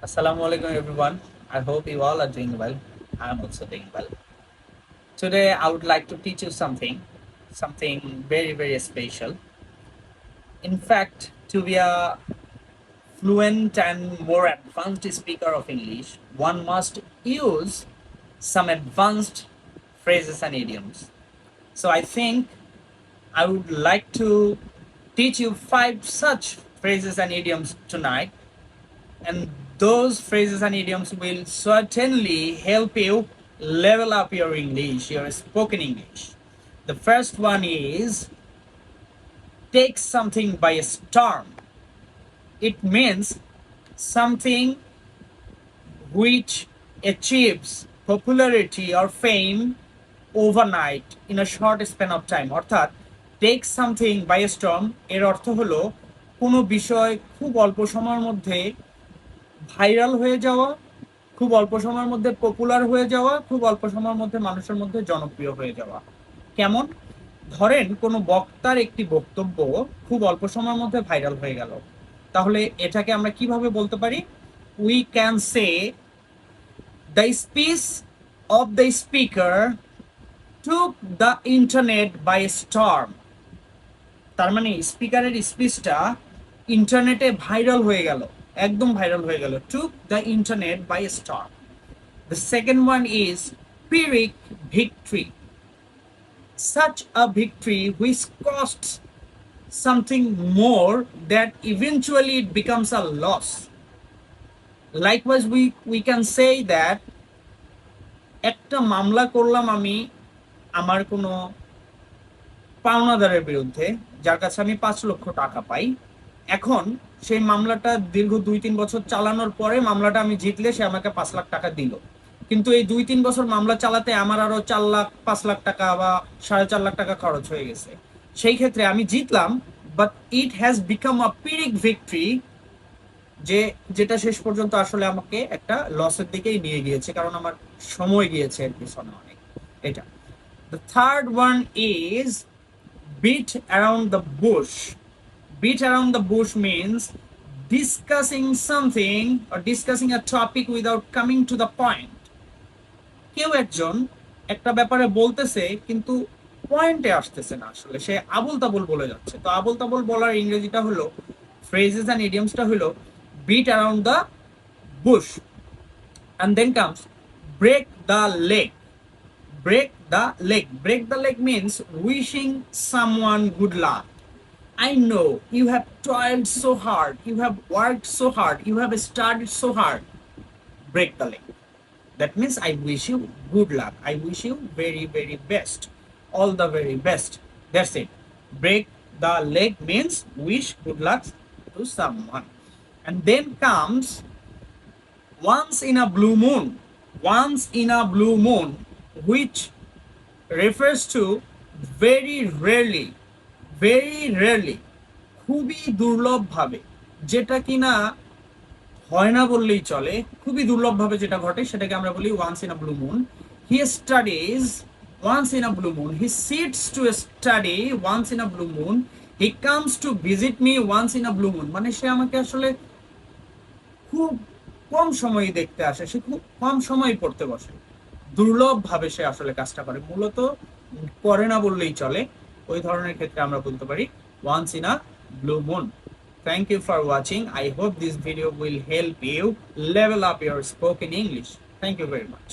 Assalamu alaikum everyone. I hope you all are doing well. I'm also doing well. Today I would like to teach you something very, very special. In fact, to be a fluent and more advanced speaker of English, one must use some advanced phrases and idioms. So I think I would like to teach you five such phrases and idioms tonight, and those phrases and idioms will certainly help you level up your English, your spoken English. The first one is take something by storm. It means something which achieves popularity or fame overnight in a short span of time. অর্থাৎ take something by storm এর অর্থ হলো কোনো বিষয় খুব অল্প সময়ের মধ্যে ভাইরাল হয়ে যাওয়া, খুব অল্প সময়ের মধ্যে পপুলার হয়ে যাওয়া, খুব অল্প সময়ের মধ্যে মানুষের মধ্যে জনপ্রিয় হয়ে যাওয়া। কেমন? ধরেন কোনো বক্তার একটি বক্তব্য খুব অল্প সময়ের মধ্যে ভাইরাল হয়ে গেল, তাহলে এটাকে আমরা কিভাবে বলতে পারি? We can say the speech of the speaker took the internet by storm. তার মানে স্পিকারের স্পিচটা ইন্টারনেটে ভাইরাল হয়ে গেল, একদম ভাইরাল হয়ে গেল, took the internet by storm. The second one is Pyrrhic victory. Such a victory which costs something more that eventually it becomes a loss. Likewise, we can say that একটা মামলা করলাম আমি আমার কোনো পাওনাদারের বিরুদ্ধে, যার কাছে আমি 5 লক্ষ টাকা পাই। এখন সেই মামলাটা দীর্ঘ 2-3 বছর চালানোর পরে মামলাটা আমি জিতলে সে আমাকে 5 লাখ টাকা দিল, কিন্তু এই 2-3 বছর মামলা চালাতে আমার আরো 4 লাখ 5 লাখ টাকা বা 4.5 লাখ টাকা খরচ হয়ে গেছে। সেই ক্ষেত্রে আমি জিতলাম, but it has become a pyrrhic victory, যেটা শেষ পর্যন্ত আসলে আমাকে একটা লসের দিকেই নিয়ে গিয়েছে, কারণ আমার সময় গিয়েছে এর পিছনে অনেক। এটা। The third one is beat around the bush. Beat around the bush means discussing something or discussing a topic without coming to the point. কেউ একজন একটা ব্যাপারে বলতেছে কিন্তু পয়েন্টে আসতেছে না, আসলে সে আবল তাবল বলে যাচ্ছে। তো আবল তাবল বলার ইংরেজিটা হলো, phrases and ইডিয়মসটা হলো beat around the bush. And then comes break the leg. Break the leg. Break the leg means wishing someone good luck. I know you have toiled so hard, you have worked so hard, you have studied so hard. Break the leg. That means I wish you good luck. I wish you very, very best. All the very best. That's it. Break the leg means wish good luck to someone. And then comes once in a blue moon. Once in a blue moon, which refers to very rarely, very rarely, খুবই দুর্লভভাবে, যেটা কিনা হয় না বললেই চলে, খুবই দুর্লভভাবে যেটা ঘটে সেটাকে আমরা বলি once in a blue moon. He studies once in a blue moon, he sits to study once in a blue moon, he comes to visit me once in a blue moon. মানে সে আমাকে আসলে খুব কম সময় দেখতে আসে, সে খুব কম সময় পড়তে বসে, দুর্লভভাবে সে আসলে কাজটা করে, মূলত করে না বললেই চলে। ওই ধরনের ক্ষেত্রে আমরা বলতে পারি once in a blue moon. Thank you for watching. I hope this video will help you level up your spoken English. Thank you very much.